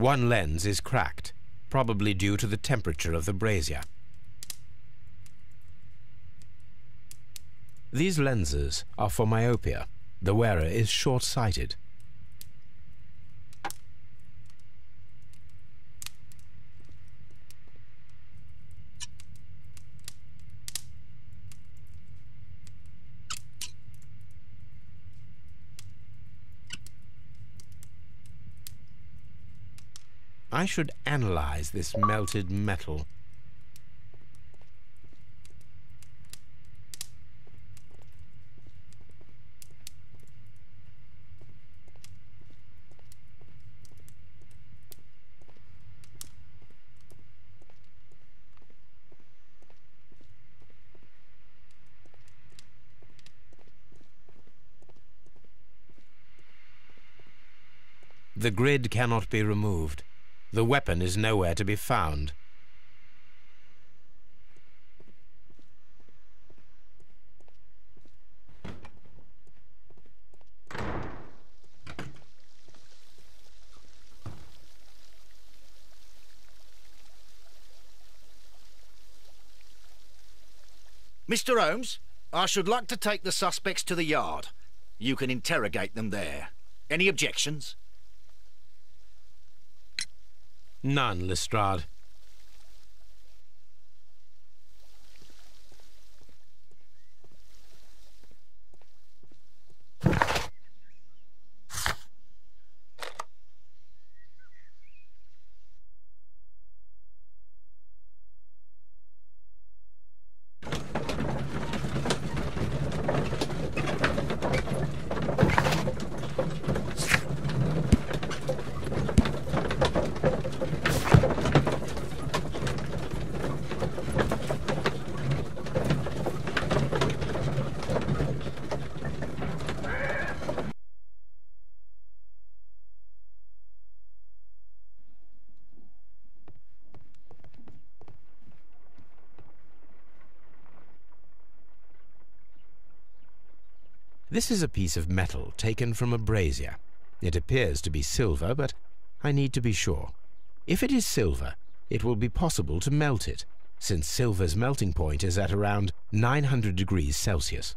One lens is cracked, probably due to the temperature of the brazier. These lenses are for myopia. The wearer is short-sighted. I should analyze this melted metal. The grid cannot be removed. The weapon is nowhere to be found. Mr. Holmes, I should like to take the suspects to the yard. You can interrogate them there. Any objections? None, Lestrade. This is a piece of metal taken from a brazier. It appears to be silver, but I need to be sure. If it is silver, it will be possible to melt it, since silver's melting point is at around 900 degrees Celsius.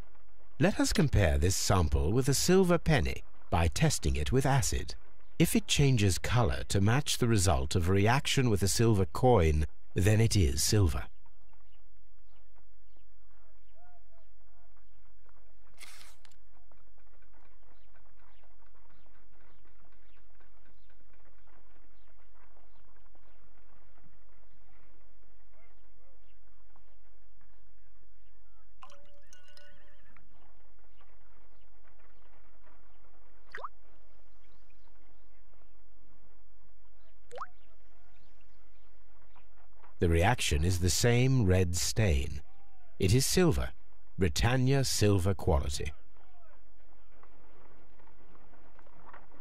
Let us compare this sample with a silver penny by testing it with acid. If it changes color to match the result of a reaction with a silver coin, then it is silver. The reaction is the same red stain. It is silver, Britannia silver quality.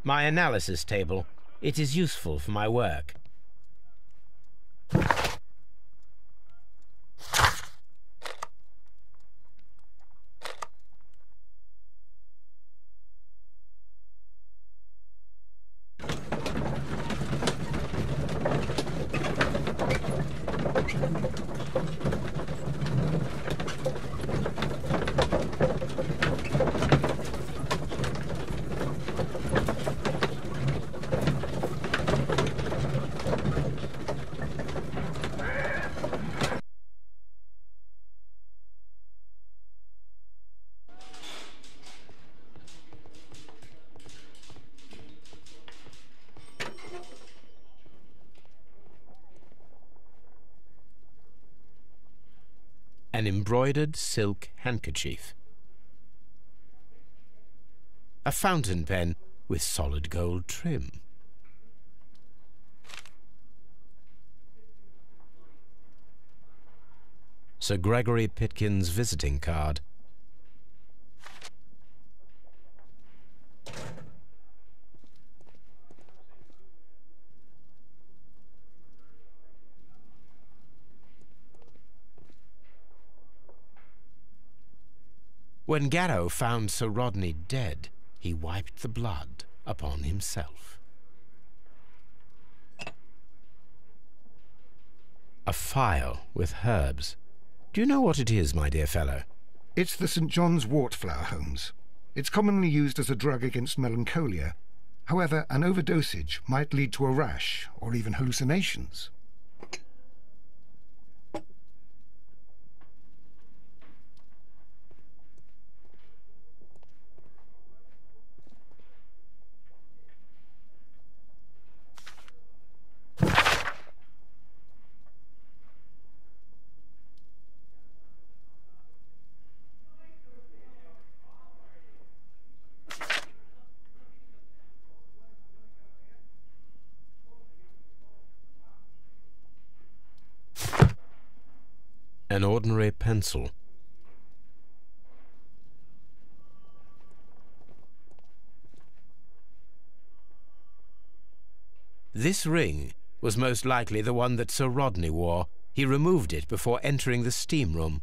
My analysis table. It is useful for my work. An embroidered silk handkerchief. A fountain pen with solid gold trim. Sir Gregory Pitkin's visiting card. When Garrow found Sir Rodney dead, he wiped the blood upon himself. A phial with herbs. Do you know what it is, my dear fellow? It's the St. John's wort flower, Holmes. It's commonly used as a drug against melancholia. However, an overdosage might lead to a rash or even hallucinations. An ordinary pencil. This ring was most likely the one that Sir Rodney wore. He removed it before entering the steam room.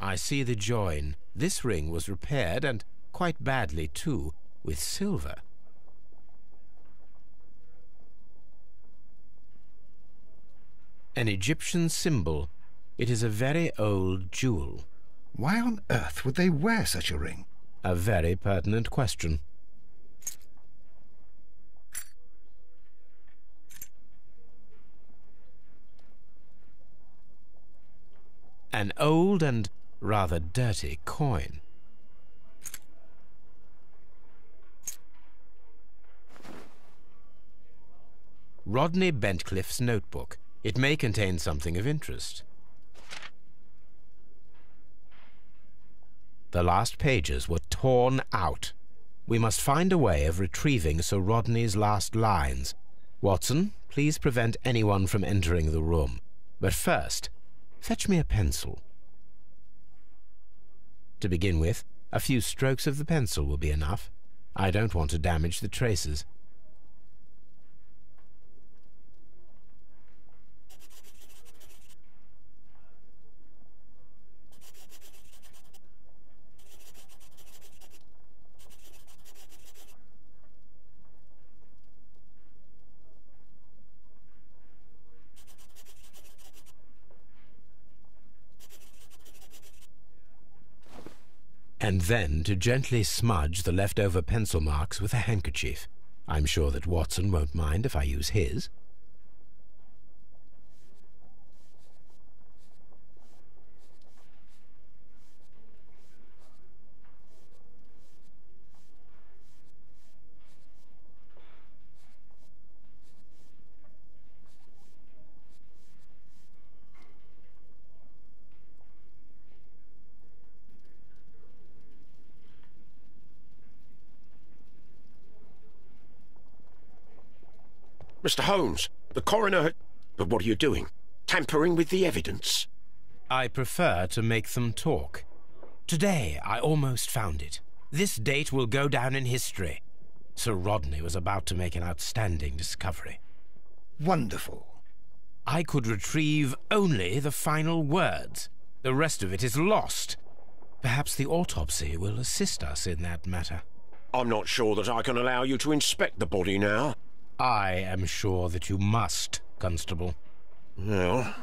I see the join. This ring was repaired, and quite badly too, with silver. An Egyptian symbol. It is a very old jewel. Why on earth would they wear such a ring? A very pertinent question. An old and rather dirty coin. Rodney Bentcliffe's notebook. It may contain something of interest. The last pages were torn out. We must find a way of retrieving Sir Rodney's last lines. Watson, please prevent anyone from entering the room. But first, fetch me a pencil. To begin with, a few strokes of the pencil will be enough. I don't want to damage the traces. And then to gently smudge the leftover pencil marks with a handkerchief. I'm sure that Watson won't mind if I use his. Mr. Holmes, the coroner... But what are you doing? Tampering with the evidence? I prefer to make them talk. Today I almost found it. This date will go down in history. Sir Rodney was about to make an outstanding discovery. Wonderful. I could retrieve only the final words. The rest of it is lost. Perhaps the autopsy will assist us in that matter. I'm not sure that I can allow you to inspect the body now. I am sure that you must, Constable. Well...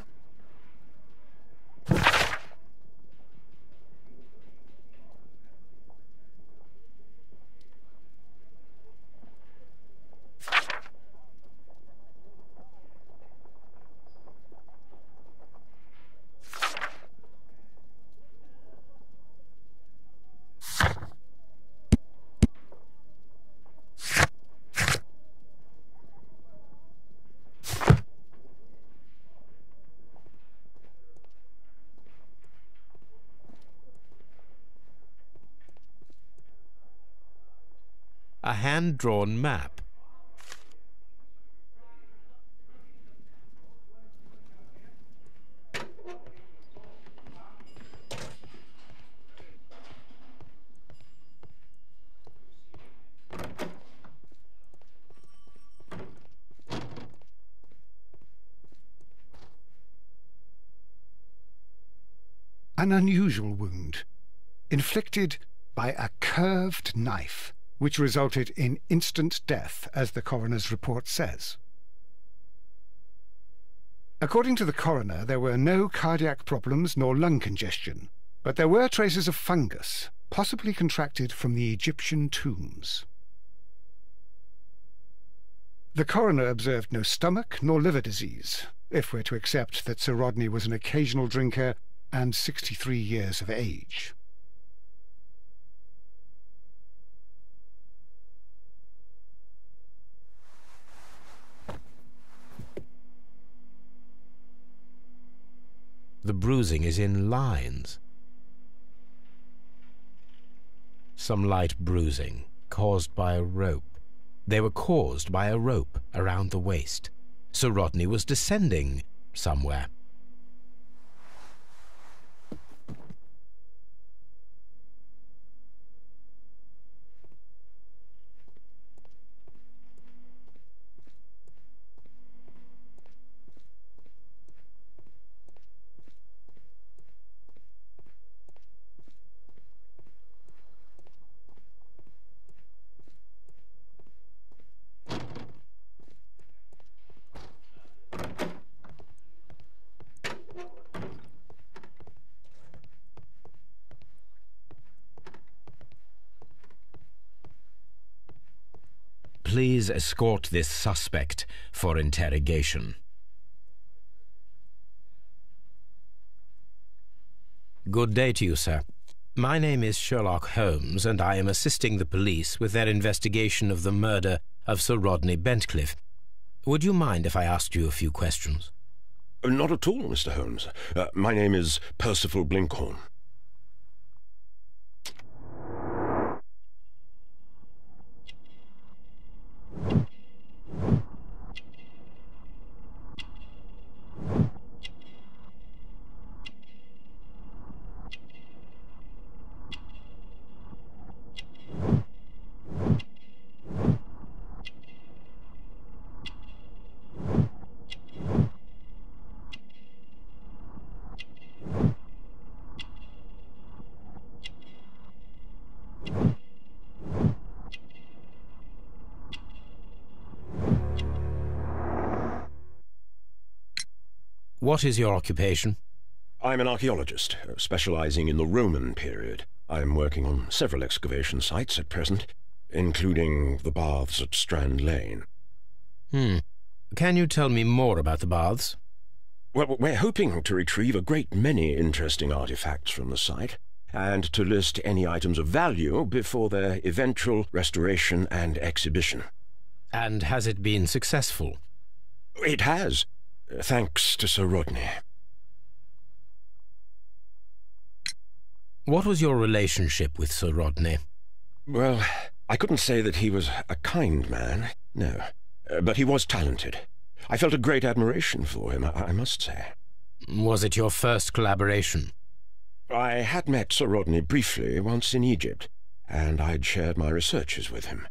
A hand-drawn map. An unusual wound, inflicted by a curved knife, which resulted in instant death, as the coroner's report says. According to the coroner, there were no cardiac problems nor lung congestion, but there were traces of fungus, possibly contracted from the Egyptian tombs. The coroner observed no stomach nor liver disease, if we're to accept that Sir Rodney was an occasional drinker and 63 years of age. The bruising is in lines. Some light bruising, caused by a rope. They were caused by a rope around the waist. Sir Rodney was descending somewhere. Please escort this suspect for interrogation. Good day to you, sir. My name is Sherlock Holmes, and I am assisting the police with their investigation of the murder of Sir Rodney Bentcliffe. Would you mind if I asked you a few questions? Not at all, Mr. Holmes. My name is Percival Blinkhorn. What is your occupation? I'm an archaeologist, specializing in the Roman period. I'm working on several excavation sites at present, including the baths at Strand Lane. Can you tell me more about the baths? Well, we're hoping to retrieve a great many interesting artifacts from the site, and to list any items of value before their eventual restoration and exhibition. And has it been successful? It has, thanks to Sir Rodney. What was your relationship with Sir Rodney? Well, I couldn't say that he was a kind man, no, but he was talented. I felt a great admiration for him, I must say. Was it your first collaboration? I had met Sir Rodney briefly once in Egypt, and I'd shared my researches with him.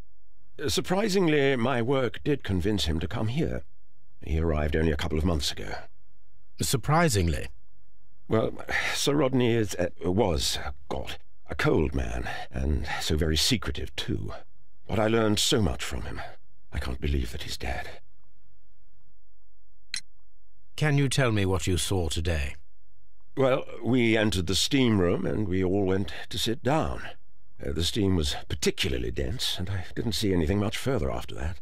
Surprisingly, my work did convince him to come here. He arrived only a couple of months ago. Surprisingly? Well, Sir Rodney was a cold man, and so very secretive, too. But I learned so much from him. I can't believe that he's dead. Can you tell me what you saw today? Well, we entered the steam room, and we all went to sit down. The steam was particularly dense, and I didn't see anything much further after that.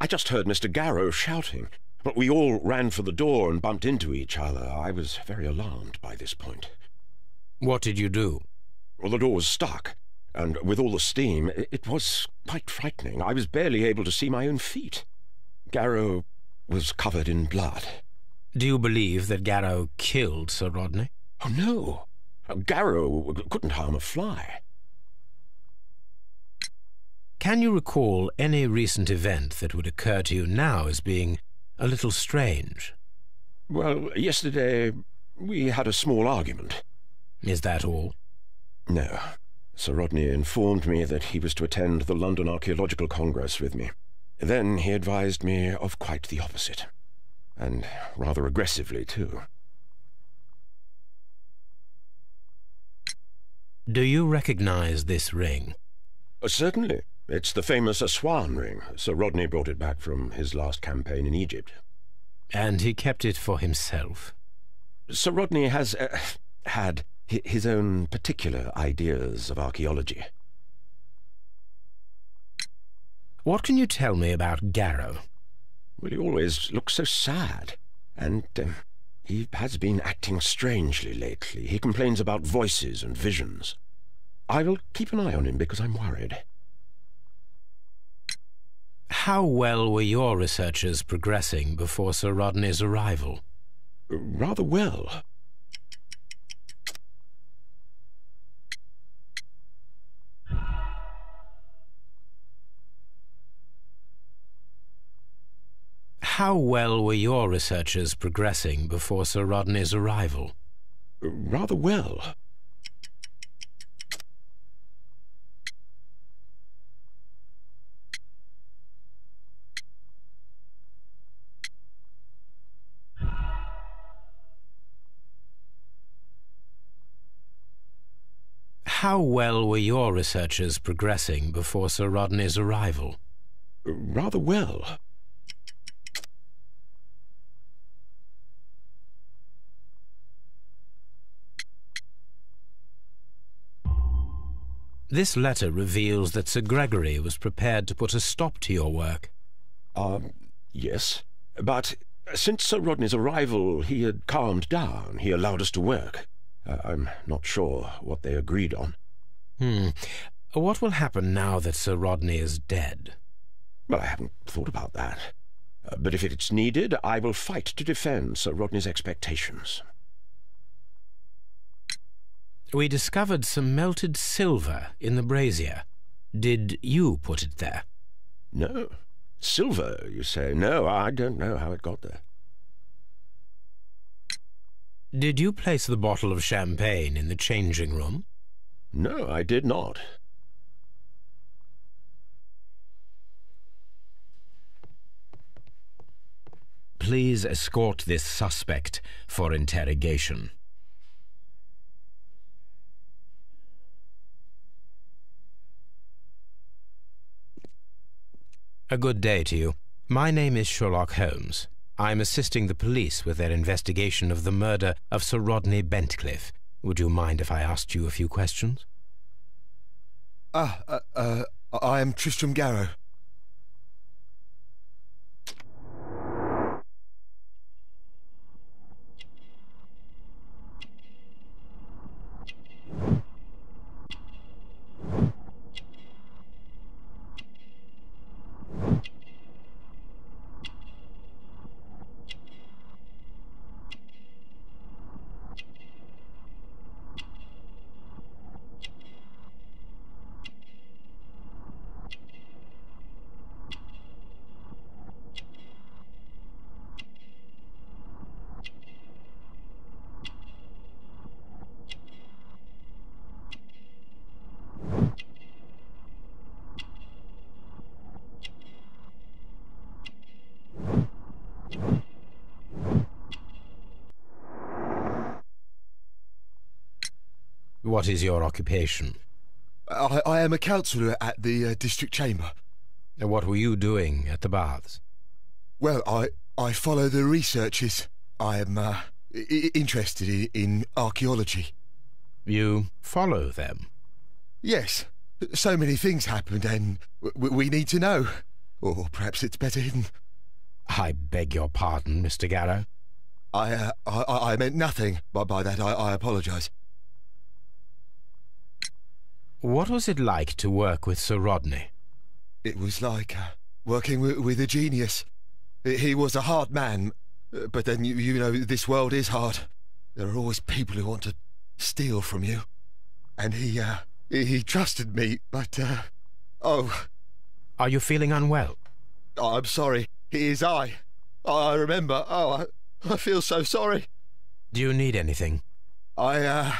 I just heard Mr. Garrow shouting, but we all ran for the door and bumped into each other. I was very alarmed by this point. What did you do? Well, the door was stuck, and with all the steam, it was quite frightening. I was barely able to see my own feet. Garrow was covered in blood. Do you believe that Garrow killed Sir Rodney? Oh, no. Garrow couldn't harm a fly. Can you recall any recent event that would occur to you now as being a little strange? Well, yesterday we had a small argument. Is that all? No. Sir Rodney informed me that he was to attend the London Archaeological Congress with me. Then he advised me of quite the opposite. And rather aggressively, too. Do you recognize this ring? Certainly. It's the famous Aswan ring. Sir Rodney brought it back from his last campaign in Egypt. And he kept it for himself? Sir Rodney has had his own particular ideas of archaeology. What can you tell me about Garrow? Well, he always looks so sad, and he has been acting strangely lately. He complains about voices and visions. I will keep an eye on him because I'm worried. How well were your researches progressing before Sir Rodney's arrival? Rather well. How well were your researches progressing before Sir Rodney's arrival? Rather well. How well were your researches progressing before Sir Rodney's arrival? Rather well. This letter reveals that Sir Gregory was prepared to put a stop to your work. Yes. But since Sir Rodney's arrival, he had calmed down. He allowed us to work. I'm not sure what they agreed on. What will happen now that Sir Rodney is dead? Well, I haven't thought about that. But if it's needed, I will fight to defend Sir Rodney's expectations. We discovered some melted silver in the brazier. Did you put it there? No. Silver, you say? No, I don't know how it got there. Did you place the bottle of champagne in the changing room? No, I did not. Please escort this suspect for interrogation. A good day to you. My name is Sherlock Holmes. I'm assisting the police with their investigation of the murder of Sir Rodney Bentcliffe. Would you mind if I asked you a few questions? I am Tristram Garrow. What is your occupation? I am a councillor at the district chamber. What were you doing at the baths? Well, I follow the researches. I am interested in archaeology. You follow them? Yes. So many things happened and we need to know. Or perhaps it's better hidden. I beg your pardon, Mr. Garrow. I meant nothing by that. I apologise. What was it like to work with Sir Rodney? It was like working with a genius. He was a hard man, but then, you know, this world is hard. There are always people who want to steal from you. And he trusted me, but, Are you feeling unwell? Oh, I'm sorry. It is I. I remember. Oh, I feel so sorry. Do you need anything? I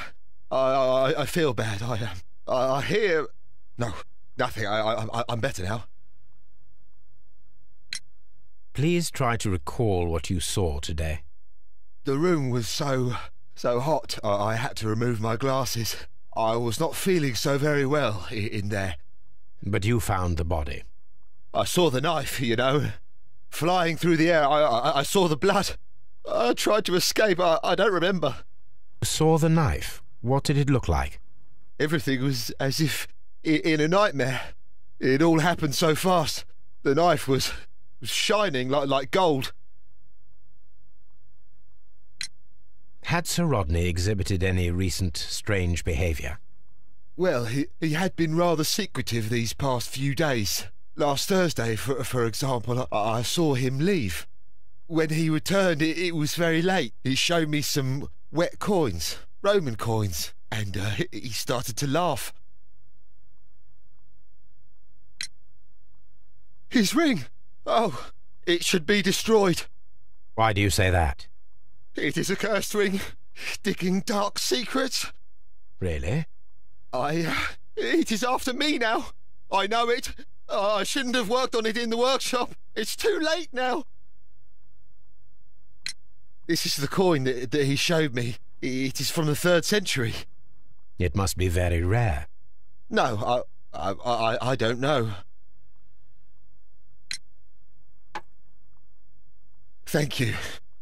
feel bad. I hear... No, nothing. I'm better now. Please try to recall what you saw today. The room was so hot, I had to remove my glasses. I was not feeling so very well in there. But you found the body. I saw the knife, you know, flying through the air. I saw the blood. I tried to escape. I don't remember. You saw the knife? What did it look like? Everything was as if in a nightmare. It all happened so fast. The knife was shining like gold. Had Sir Rodney exhibited any recent strange behaviour? Well, he had been rather secretive these past few days. Last Thursday, for example, I saw him leave. When he returned, it was very late. He showed me some wet coins, Roman coins, and he started to laugh. His ring! Oh, it should be destroyed. Why do you say that? It is a cursed ring, digging dark secrets. Really? It is after me now. I know it. I shouldn't have worked on it in the workshop. It's too late now. This is the coin that he showed me. It is from the 3rd century. It must be very rare. No, I don't know. Thank you.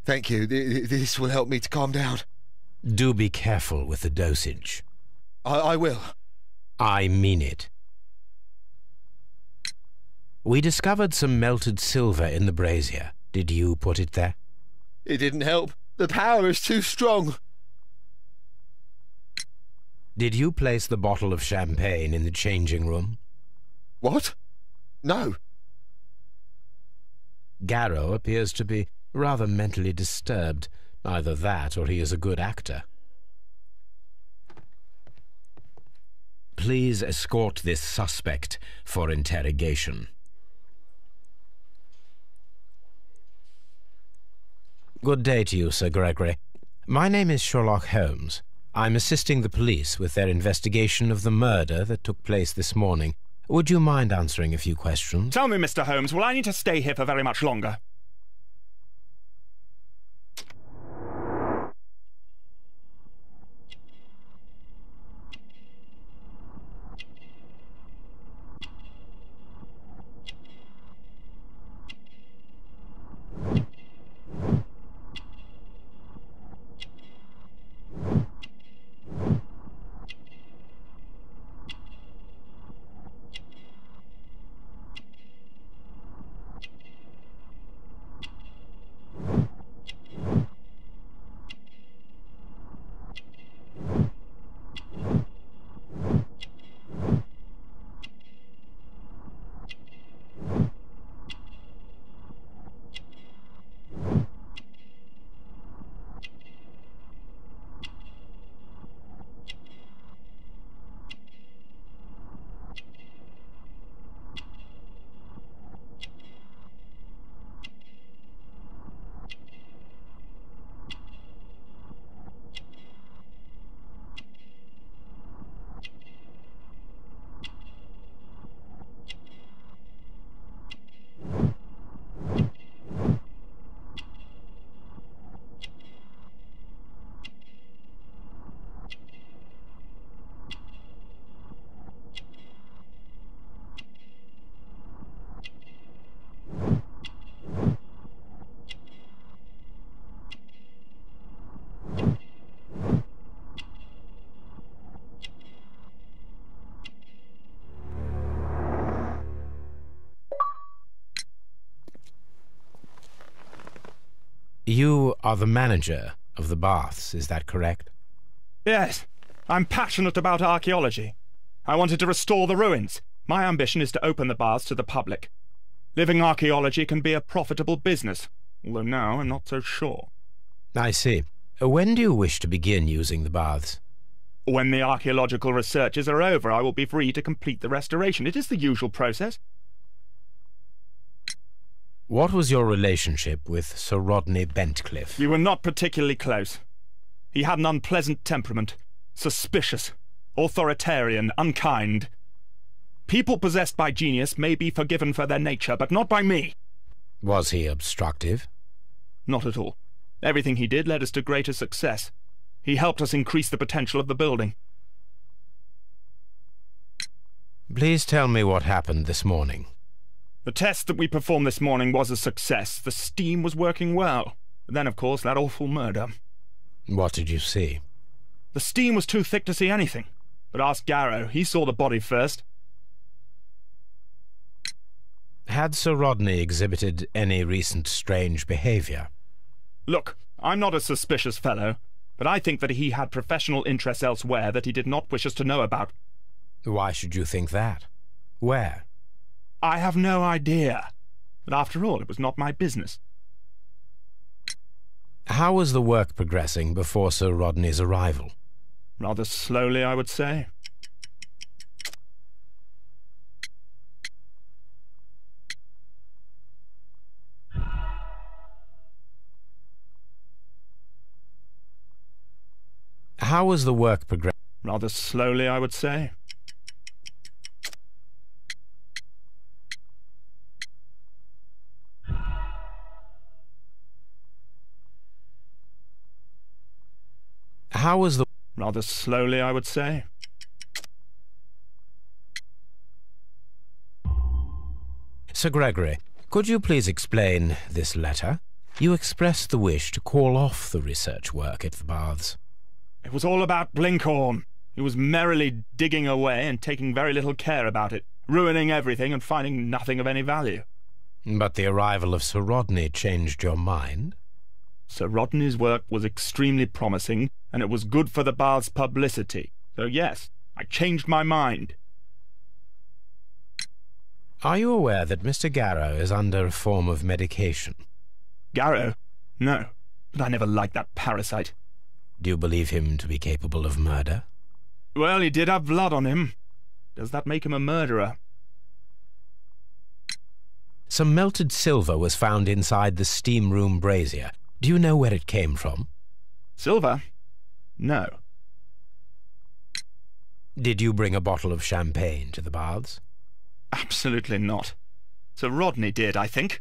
Thank you. This will help me to calm down. Do be careful with the dosage. I will. I mean it. We discovered some melted silver in the brazier. Did you put it there? It didn't help. The power is too strong. Did you place the bottle of champagne in the changing room? What? No. Garrow appears to be rather mentally disturbed. Either that or he is a good actor. Please escort this suspect for interrogation. Good day to you, Sir Gregory. My name is Sherlock Holmes. I'm assisting the police with their investigation of the murder that took place this morning. Would you mind answering a few questions? Tell me, Mr. Holmes, will I need to stay here for very much longer? You are the manager of the baths, is that correct? Yes. I'm passionate about archaeology. I wanted to restore the ruins. My ambition is to open the baths to the public. Living archaeology can be a profitable business, although now I'm not so sure. I see. When do you wish to begin using the baths? When the archaeological researches are over, I will be free to complete the restoration. It is the usual process. What was your relationship with Sir Rodney Bentcliffe? We were not particularly close. He had an unpleasant temperament, suspicious, authoritarian, unkind. People possessed by genius may be forgiven for their nature, but not by me. Was he obstructive? Not at all. Everything he did led us to greater success. He helped us increase the potential of the building. Please tell me what happened this morning. The test that we performed this morning was a success. The steam was working well. But then, of course, that awful murder. What did you see? The steam was too thick to see anything. But ask Garrow. He saw the body first. Had Sir Rodney exhibited any recent strange behaviour? Look, I'm not a suspicious fellow, but I think that he had professional interests elsewhere that he did not wish us to know about. Why should you think that? Where? I have no idea. But after all, it was not my business. How was the work progressing before Sir Rodney's arrival? Rather slowly, I would say. How was the work progressing? Rather slowly, I would say. How was the... Rather slowly, I would say. Sir Gregory, could you please explain this letter? You expressed the wish to call off the research work at the baths. It was all about Blinkhorn. He was merrily digging away and taking very little care about it, ruining everything and finding nothing of any value. But the arrival of Sir Rodney changed your mind? Sir Rodney's work was extremely promising, and it was good for the bath's publicity. So yes, I changed my mind. Are you aware that Mr. Garrow is under a form of medication? Garrow? No, but I never liked that parasite. Do you believe him to be capable of murder? Well, he did have blood on him. Does that make him a murderer? Some melted silver was found inside the steam room brazier. Do you know where it came from? Silver? No. Did you bring a bottle of champagne to the baths? Absolutely not. Sir Rodney did, I think.